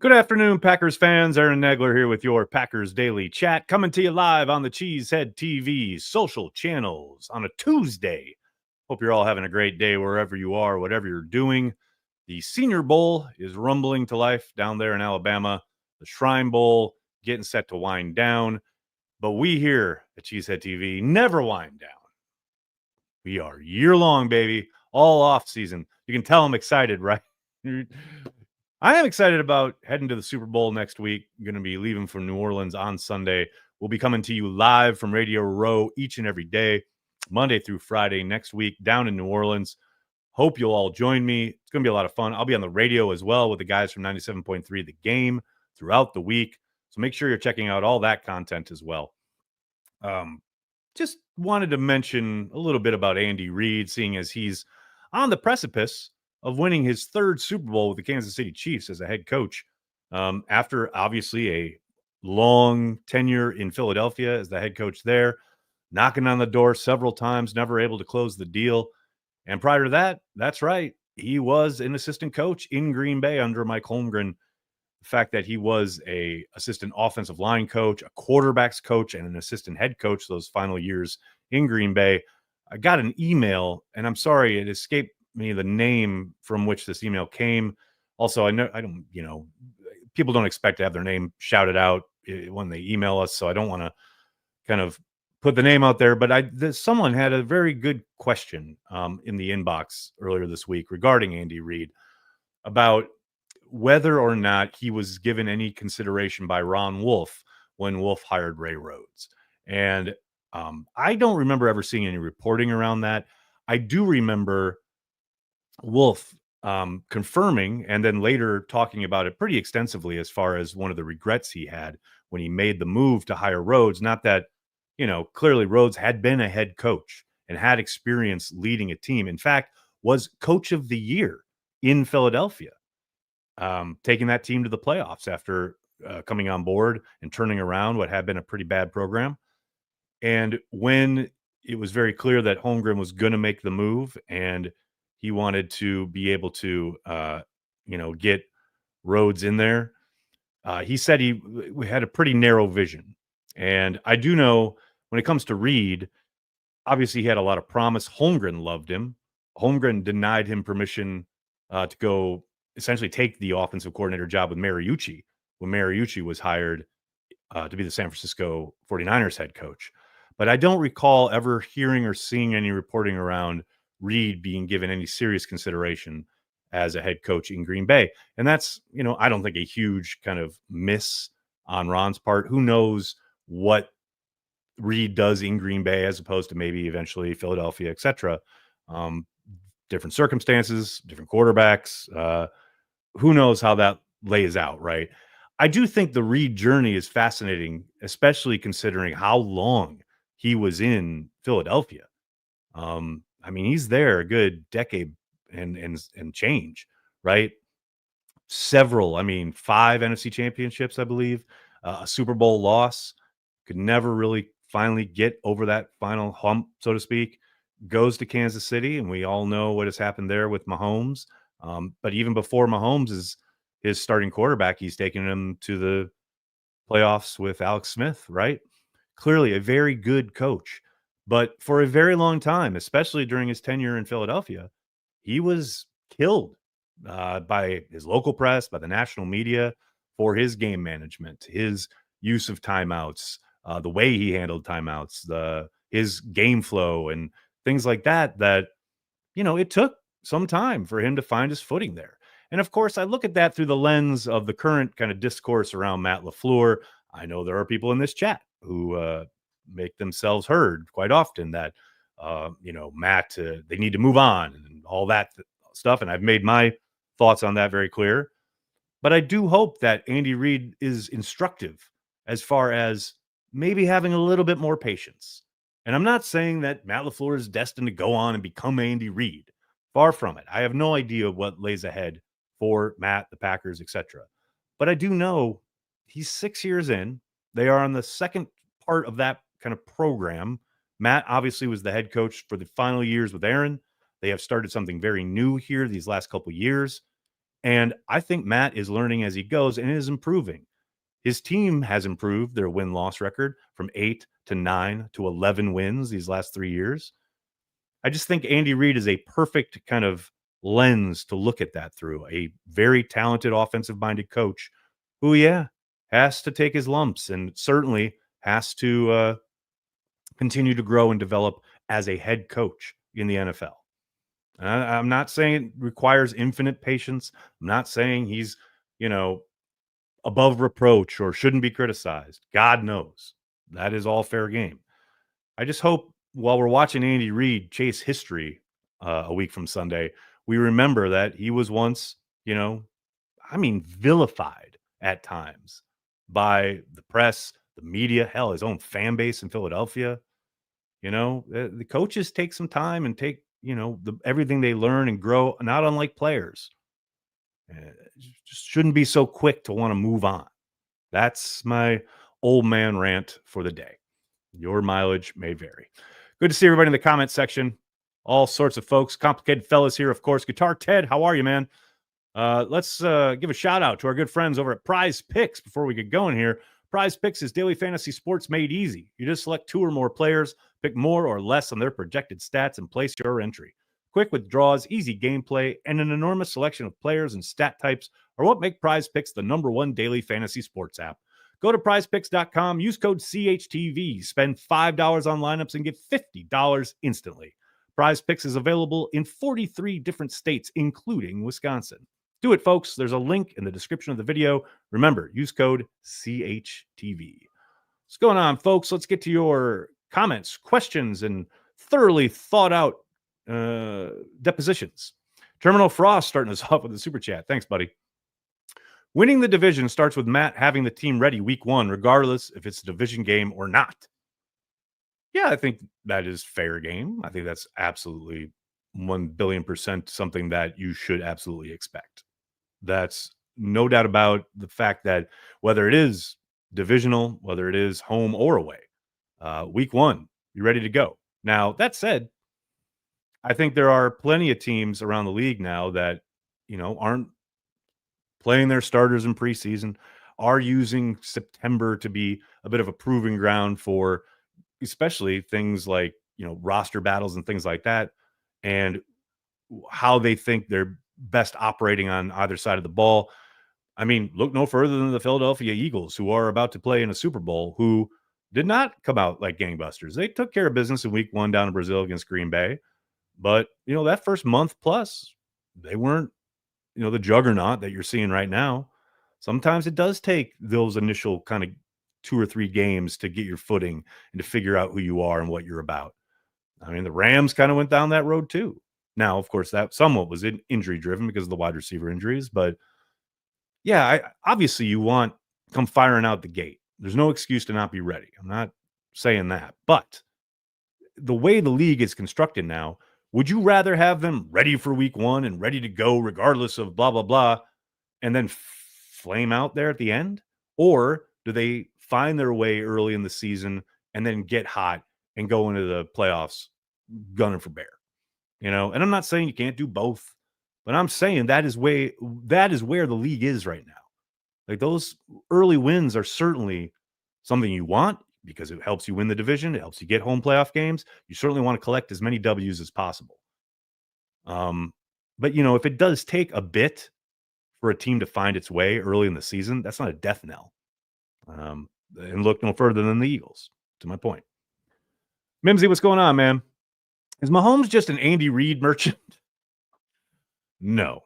Good afternoon, Packers fans. Aaron Nagler here with your Packers Daily Chat, coming to you live on the Cheesehead TV social channels on a Tuesday. Hope you're all having a great day wherever you are, whatever you're doing. The Senior Bowl is rumbling to life down there in Alabama. The Shrine Bowl getting set to wind down. But we here at Cheesehead TV never wind down. We are year-long, baby, all off season. You can tell I'm excited, right? I am excited about heading to the Super Bowl next week. I'm going to be leaving from New Orleans on Sunday. We'll be coming to you live from Radio Row each and every day, Monday through Friday next week down in New Orleans. Hope you'll all join me. It's going to be a lot of fun. I'll be on the radio as well with the guys from 97.3 The Game throughout the week. So make sure you're checking out all that content as well. Just wanted to mention a little bit about Andy Reid, seeing as he's on the precipice of winning his third Super Bowl with the Kansas City Chiefs as a head coach, after obviously a long tenure in Philadelphia as the head coach there, knocking on the door several times, never able to close the deal. And prior to that, that's right, he was an assistant coach in Green Bay under Mike Holmgren. The fact that he was a assistant offensive line coach, a quarterbacks coach, and an assistant head coach those final years in Green Bay. I got an email, and I'm sorry, it escaped me the name from which this email came. Also, people don't expect to have their name shouted out when they email us, so I don't want to kind of put the name out there. But someone had a very good question in the inbox earlier this week regarding Andy Reid about whether or not he was given any consideration by Ron Wolf when Wolf hired Ray Rhodes. And I don't remember ever seeing any reporting around that. I do remember Wolf confirming and then later talking about it pretty extensively as far as one of the regrets he had when he made the move to hire Rhodes. Not that, clearly Rhodes had been a head coach and had experience leading a team. In fact, was coach of the year in Philadelphia, taking that team to the playoffs after coming on board and turning around what had been a pretty bad program. And when it was very clear that Holmgren was going to make the move and he wanted to be able to, get Rhodes in there, he said he had a pretty narrow vision. And I do know when it comes to Reid, obviously he had a lot of promise. Holmgren loved him. Holmgren denied him permission to go essentially take the offensive coordinator job with Mariucci when Mariucci was hired to be the San Francisco 49ers head coach. But I don't recall ever hearing or seeing any reporting around Reid being given any serious consideration as a head coach in Green Bay. And that's, I don't think a huge kind of miss on Ron's part. Who knows what Reid does in Green Bay as opposed to maybe eventually Philadelphia, et cetera. Different circumstances, different quarterbacks. Who knows how that lays out, right? I do think the Reid journey is fascinating, especially considering how long he was in Philadelphia. He's there a good decade and change, right? 5 NFC championships, I believe, a Super Bowl loss, could never really finally get over that final hump, so to speak, goes to Kansas City, and we all know what has happened there with Mahomes. But even before Mahomes is his starting quarterback, he's taken him to the playoffs with Alex Smith, right? Clearly a very good coach. But for a very long time, especially during his tenure in Philadelphia, he was killed by his local press, by the national media for his game management, his use of timeouts, the way he handled timeouts, his game flow and things like that, it took some time for him to find his footing there. And of course, I look at that through the lens of the current kind of discourse around Matt LaFleur. I know there are people in this chat who make themselves heard quite often that, Matt, they need to move on and all that stuff. And I've made my thoughts on that very clear. But I do hope that Andy Reid is instructive as far as maybe having a little bit more patience. And I'm not saying that Matt LaFleur is destined to go on and become Andy Reid. Far from it. I have no idea what lays ahead for Matt, the Packers, etc. But I do know he's 6 years in. They are on the second part of that kind of program. Matt obviously was the head coach for the final years with Aaron. They have started something very new here these last couple of years. And I think Matt is learning as he goes and is improving. His team has improved their win-loss record from 8 to 9 to 11 wins these last 3 years. I just think Andy Reid is a perfect kind of lens to look at that through. A very talented offensive-minded coach who, yeah, has to take his lumps and certainly has to continue to grow and develop as a head coach in the NFL. I'm not saying it requires infinite patience. I'm not saying he's, you know, above reproach or shouldn't be criticized. God knows that is all fair game. I just hope while we're watching Andy Reid chase history a week from Sunday, we remember that he was once, vilified at times by the press, the media, hell, his own fan base in Philadelphia. The coaches take some time and take, everything they learn and grow, not unlike players. Just shouldn't be so quick to want to move on. That's my old man rant for the day. Your mileage may vary. Good to see everybody in the comment section. All sorts of folks, complicated fellas here, of course. Guitar Ted, how are you, man? Let's give a shout out to our good friends over at Prize Picks before we get going here. Prize Picks is daily fantasy sports made easy. You just select 2 or more players, pick more or less on their projected stats, and place your entry. Quick withdrawals, easy gameplay, and an enormous selection of players and stat types are what make Prize Picks the #1 daily fantasy sports app. Go to prizepicks.com, use code CHTV, spend $5 on lineups, and get $50 instantly. Prize Picks is available in 43 different states, including Wisconsin. Do it, folks. There's a link in the description of the video. Remember, use code CHTV. What's going on, folks? Let's get to your comments, questions, and thoroughly thought out depositions. Terminal Frost starting us off with a super chat. Thanks, buddy. Winning the division starts with Matt having the team ready week 1, regardless if it's a division game or not. Yeah, I think that is fair game. I think that's absolutely 1,000,000,000% something that you should absolutely expect. That's no doubt about the fact that whether it is divisional, whether it is home or away, week 1, you're ready to go. Now, that said, I think there are plenty of teams around the league now that, aren't playing their starters in preseason, are using September to be a bit of a proving ground for especially things like, roster battles and things like that, and how they think they're best operating on either side of the ball. I mean, look no further than the Philadelphia Eagles, who are about to play in a Super Bowl, who did not come out like gangbusters. They took care of business in week 1 down in Brazil against Green Bay. But, that first month plus, they weren't, the juggernaut that you're seeing right now. Sometimes it does take those initial kind of 2 or 3 games to get your footing and to figure out who you are and what you're about. I mean, the Rams kind of went down that road too. Now, of course, that somewhat was injury driven because of the wide receiver injuries. But yeah, obviously you want come firing out the gate. There's no excuse to not be ready. I'm not saying that. But the way the league is constructed now, would you rather have them ready for week 1 and ready to go regardless of blah, blah, blah, and then flame out there at the end? Or do they find their way early in the season and then get hot and go into the playoffs gunning for bear? And I'm not saying you can't do both, but I'm saying that is where the league is right now. Like, those early wins are certainly something you want because it helps you win the division. It helps you get home playoff games. You certainly want to collect as many W's as possible. But if it does take a bit for a team to find its way early in the season, that's not a death knell. And look no further than the Eagles, to my point. Mimsy, what's going on, man? Is Mahomes just an Andy Reid merchant? No,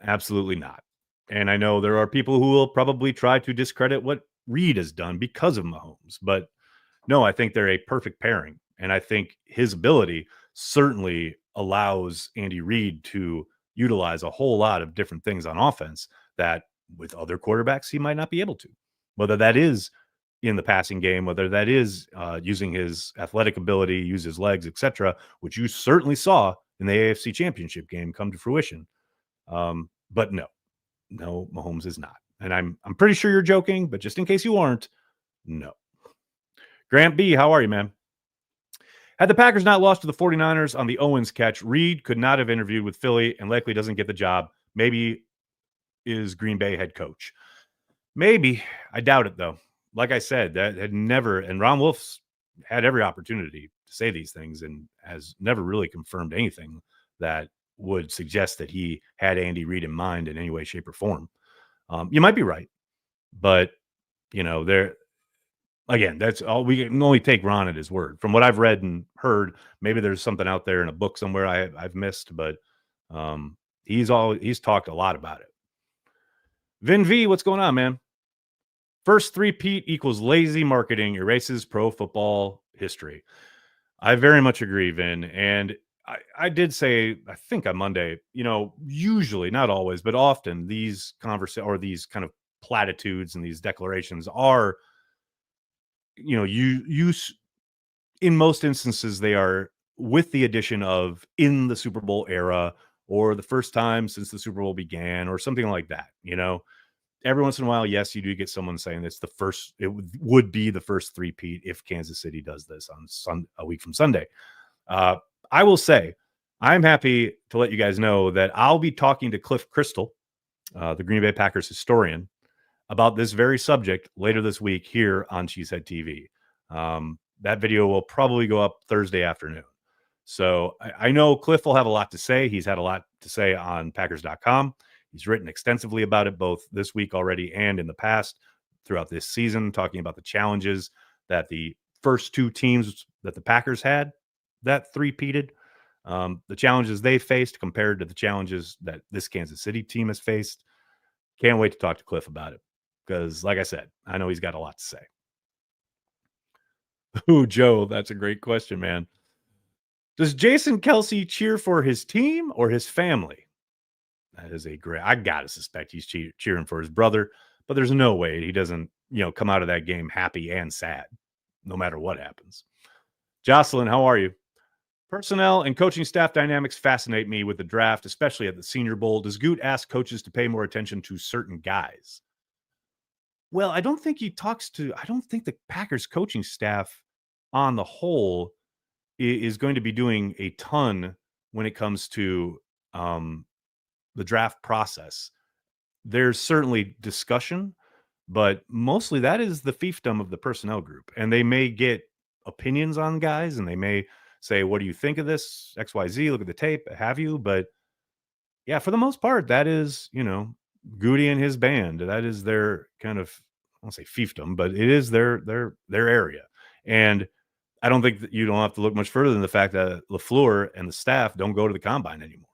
absolutely not. And I know there are people who will probably try to discredit what Reid has done because of Mahomes. But no, I think they're a perfect pairing. And I think his ability certainly allows Andy Reid to utilize a whole lot of different things on offense that with other quarterbacks he might not be able to. Whether that is in the passing game, whether that is using his athletic ability, use his legs, etc., which you certainly saw in the AFC Championship game come to fruition. But no, Mahomes is not. And I'm pretty sure you're joking, but just in case you aren't, no. Grant B, how are you, man? Had the Packers not lost to the 49ers on the Owens catch, Reid could not have interviewed with Philly and likely doesn't get the job. Maybe is Green Bay head coach. Maybe. I doubt it, though. Like I said, that had never, and Ron Wolf's had every opportunity to say these things and has never really confirmed anything that would suggest that he had Andy Reid in mind in any way, shape, or form. You might be right, but there again, that's all we can only take Ron at his word. From what I've read and heard, maybe there's something out there in a book somewhere I've missed, but um, he's talked a lot about it. Vin V, what's going on, man? First three-peat equals lazy marketing erases pro football history. I very much agree, Vin. And I did say, I think on Monday, usually, not always, but often these these kind of platitudes and these declarations are, in most instances, they are with the addition of in the Super Bowl era or the first time since the Super Bowl began or something like that, every once in a while, yes, you do get someone saying it's the first. It would be the first three-peat if Kansas City does this on a week from Sunday. I will say, I'm happy to let you guys know that I'll be talking to Cliff Crystal, the Green Bay Packers historian, about this very subject later this week here on Cheesehead TV. That video will probably go up Thursday afternoon. So I know Cliff will have a lot to say. He's had a lot to say on Packers.com. He's written extensively about it both this week already and in the past throughout this season, talking about the challenges that the first two teams that the Packers had that three-peated, the challenges they faced compared to the challenges that this Kansas City team has faced. Can't wait to talk to Cliff about it because, like I said, I know he's got a lot to say. Ooh, Joe, that's a great question, man. Does Jason Kelsey cheer for his team or his family? That is a great. I gotta suspect he's cheering for his brother, but there's no way he doesn't, come out of that game happy and sad, no matter what happens. Jocelyn, how are you? Personnel and coaching staff dynamics fascinate me with the draft, especially at the Senior Bowl. Does Goot ask coaches to pay more attention to certain guys? Well, I don't think he talks to. I don't think the Packers coaching staff, on the whole, is going to be doing a ton when it comes to the draft process. There's certainly discussion, but mostly that is the fiefdom of the personnel group. And they may get opinions on guys and they may say, what do you think of this? XYZ, look at the tape, have you? But yeah, for the most part, that is, Goody and his band. That is their kind of, I won't say fiefdom, but it is their area. And I don't think that you don't have to look much further than the fact that LaFleur and the staff don't go to the combine anymore.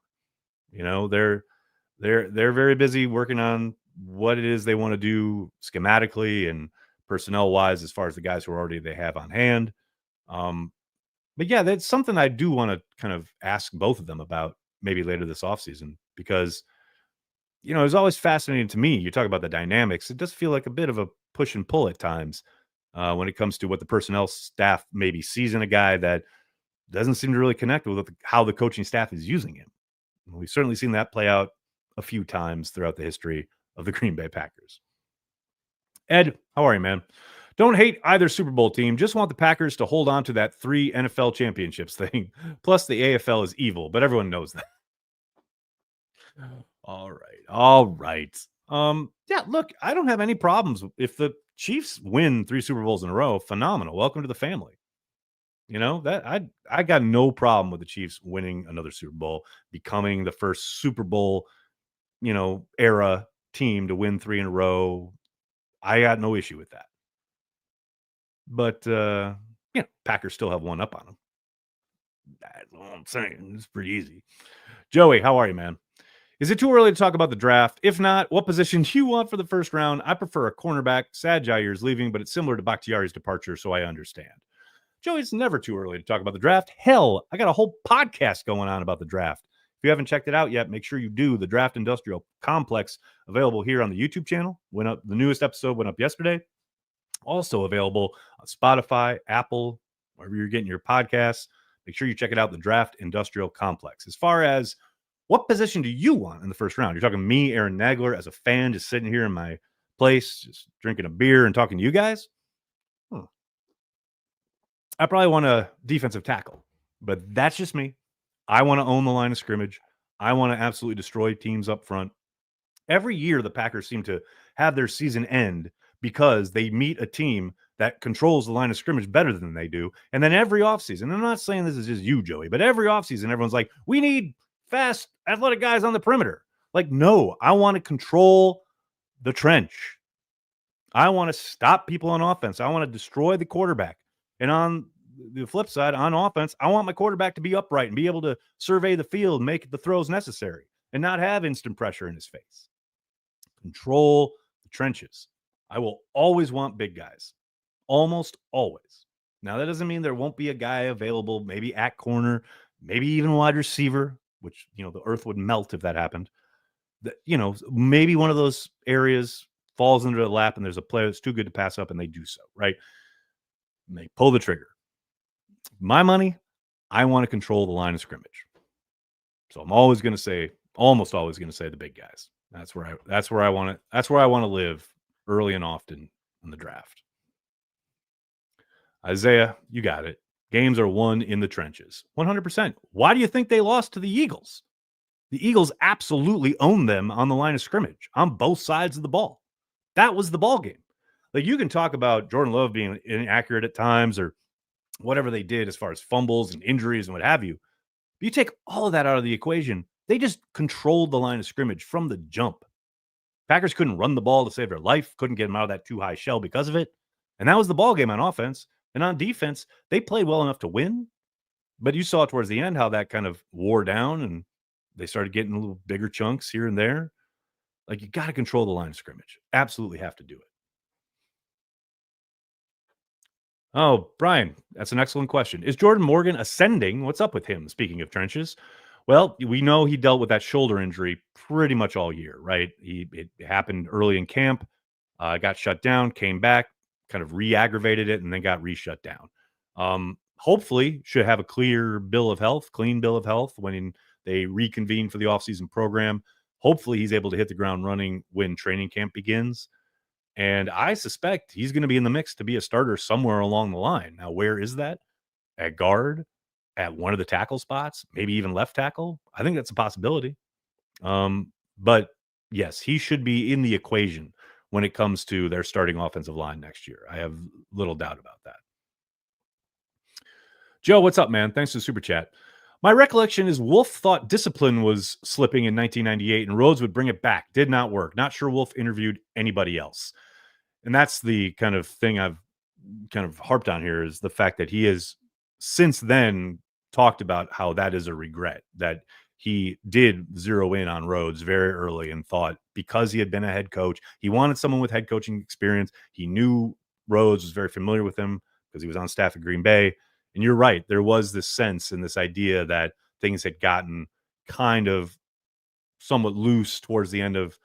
They're very busy working on what it is they want to do schematically and personnel wise as far as the guys who already they have on hand. But yeah, that's something I do want to kind of ask both of them about maybe later this offseason because it's always fascinating to me. You talk about the dynamics. It does feel like a bit of a push and pull at times when it comes to what the personnel staff maybe sees in a guy that doesn't seem to really connect with how the coaching staff is using him. We've certainly seen that play out a few times throughout the history of the Green Bay Packers. Ed, how are you, man? Don't hate either Super Bowl team. Just want the Packers to hold on to that 3 NFL championships thing. Plus, the AFL is evil, but everyone knows that. All right. All right. Yeah, look, I don't have any problems. If the Chiefs win 3 Super Bowls in a row, phenomenal. Welcome to the family. That I got no problem with the Chiefs winning another Super Bowl, becoming the first Super Bowl, era team to win 3 in a row. I got no issue with that. But Packers still have one up on them. That's all I'm saying. It's pretty easy. Joey, how are you, man? Is it too early to talk about the draft? If not, what position do you want for the first round? I prefer a cornerback. Sad Jair's leaving, but it's similar to Bakhtiari's departure, so I understand. Joey, it's never too early to talk about the draft. Hell, I got a whole podcast going on about the draft. If you haven't checked it out yet, make sure you do. The Draft Industrial Complex, available here on the YouTube channel. Went up. The newest episode went up yesterday. Also available on Spotify, Apple, wherever you're getting your podcasts. Make sure you check it out, the Draft Industrial Complex. As far as what position do you want in the first round? You're talking me, Aaron Nagler, as a fan, just sitting here in my place, just drinking a beer and talking to you guys? I probably want a defensive tackle, but that's just me. I want to own the line of scrimmage. I want to absolutely destroy teams up front. Every year, the Packers seem to have their season end because they meet a team that controls the line of scrimmage better than they do. And then every offseason, and I'm not saying this is just you, Joey, but every offseason, everyone's like, we need fast, athletic guys on the perimeter. Like, no, I want to control the trench. I want to stop people on offense. I want to destroy the quarterback. And on the flip side, on offense, I want my quarterback to be upright and be able to survey the field, make the throws necessary, and not have instant pressure in his face. Control the trenches. I will always want big guys, almost always. Now, that doesn't mean there won't be a guy available, maybe at corner, maybe even wide receiver, which, the earth would melt if that happened. Maybe one of those areas falls into the lap and there's a player that's too good to pass up and they do so, right? And they pull the trigger. My money, I want to control the line of scrimmage. So I'm almost always going to say the big guys. That's where I want to live early and often in the draft. Isaiah, you got it. Games are won in the trenches. 100%. Why do you think they lost to the Eagles? The Eagles absolutely owned them on the line of scrimmage on both sides of the ball. That was the ball game. Like, you can talk about Jordan Love being inaccurate at times or whatever they did as far as fumbles and injuries and what have you. But you take all of that out of the equation, they just controlled the line of scrimmage from the jump. Packers couldn't run the ball to save their life, couldn't get them out of that too high shell because of it. And that was the ball game on offense. And on defense, they played well enough to win. But you saw towards the end how that kind of wore down and they started getting a little bigger chunks here and there. Like, you got to control the line of scrimmage. Absolutely have to do it. Oh, Brian, that's an excellent question. Is Jordan Morgan ascending? What's up with him? Speaking of trenches, well, we know he dealt with that shoulder injury pretty much all year, right? It happened early in camp, got shut down, came back, kind of re-aggravated it, and then got re-shut down. Hopefully, should have a clean bill of health when they reconvene for the offseason program. Hopefully, he's able to hit the ground running when training camp begins. And I suspect he's going to be in the mix to be a starter somewhere along the line. Now, where is that? At guard, at one of the tackle spots, maybe even left tackle. I think that's a possibility. But yes, he should be in the equation when it comes to their starting offensive line next year. I have little doubt about that. Joe, what's up, man? Thanks for the super chat. My recollection is Wolf thought discipline was slipping in 1998 and Rhodes would bring it back. Did not work. Not sure Wolf interviewed anybody else. And that's the kind of thing I've kind of harped on here, is the fact that he has since then talked about how that is a regret, that he did zero in on Rhodes very early and thought because he had been a head coach, he wanted someone with head coaching experience. He knew Rhodes was very familiar with him because he was on staff at Green Bay. And you're right. There was this sense and this idea that things had gotten kind of somewhat loose towards the end of,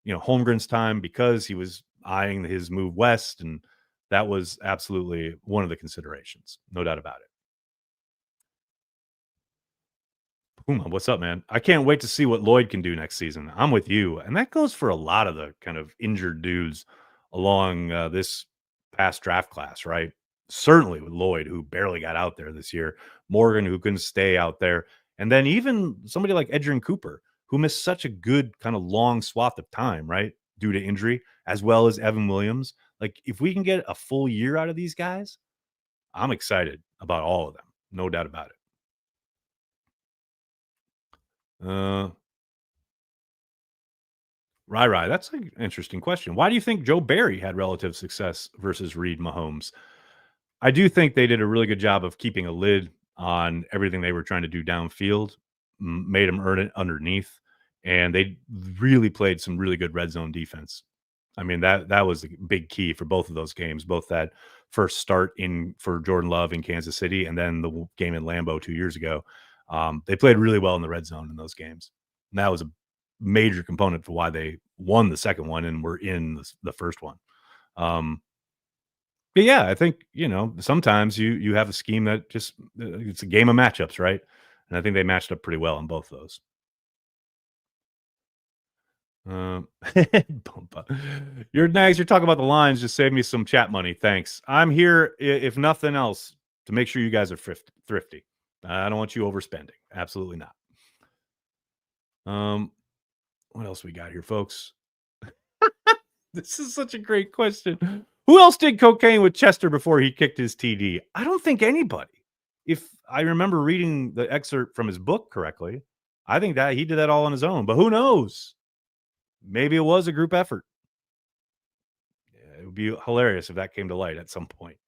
Holmgren's time because he was eyeing his move west. And that was absolutely one of the considerations. No doubt about it. Puma, what's up, man? I can't wait to see what Lloyd can do next season. I'm with you. And that goes for a lot of the kind of injured dudes along this past draft class, right? Certainly with Lloyd, who barely got out there this year, Morgan, who couldn't stay out there, and then even somebody like Edgerrin Cooper, who missed such a good kind of long swath of time, right, due to injury, as well as Evan Williams. Like, if we can get a full year out of these guys, I'm excited about all of them. No doubt about it. Rai, that's an interesting question. Why do you think Joe Barry had relative success versus Reid Mahomes? I do think they did a really good job of keeping a lid on everything they were trying to do downfield, made them earn it underneath, and they really played some really good red zone defense. I mean, that was a big key for both of those games, both that first start in for Jordan Love in Kansas City and then the game in Lambeau 2 years ago. They played really well in the red zone in those games. And that was a major component for why they won the second one and were in the first one. But yeah, I think, sometimes you have a scheme that just it's a game of matchups, right? And I think they matched up pretty well on both those. Your Nags, you're talking about the lines. Just save me some chat money. Thanks. I'm here, if nothing else, to make sure you guys are thrifty. I don't want you overspending. Absolutely not. What else we got here, folks? This is such a great question. Who else did cocaine with Chester before he kicked his TD? I don't think anybody. If I remember reading the excerpt from his book correctly, I think that he did that all on his own. But who knows? Maybe it was a group effort. It would be hilarious if that came to light at some point.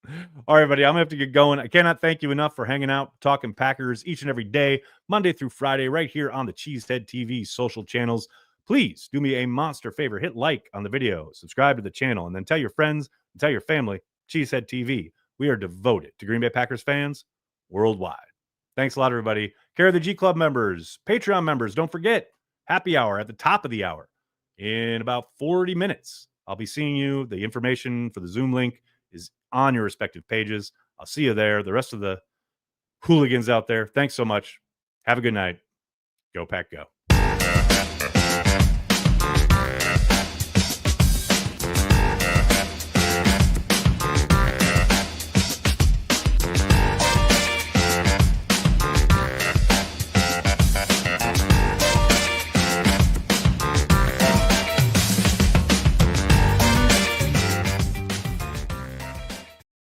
All right, buddy, I'm gonna have to get going. I cannot thank you enough for hanging out, talking Packers each and every day, Monday through Friday, right here on the Cheesehead TV social channels. Please do me a monster favor. Hit like on the video, subscribe to the channel, and then tell your friends and tell your family, Cheesehead TV. We are devoted to Green Bay Packers fans worldwide. Thanks a lot, everybody. Care of the G Club members, Patreon members, don't forget, happy hour at the top of the hour in about 40 minutes. I'll be seeing you. The information for the Zoom link is on your respective pages. I'll see you there. The rest of the hooligans out there, thanks so much. Have a good night. Go Pack Go.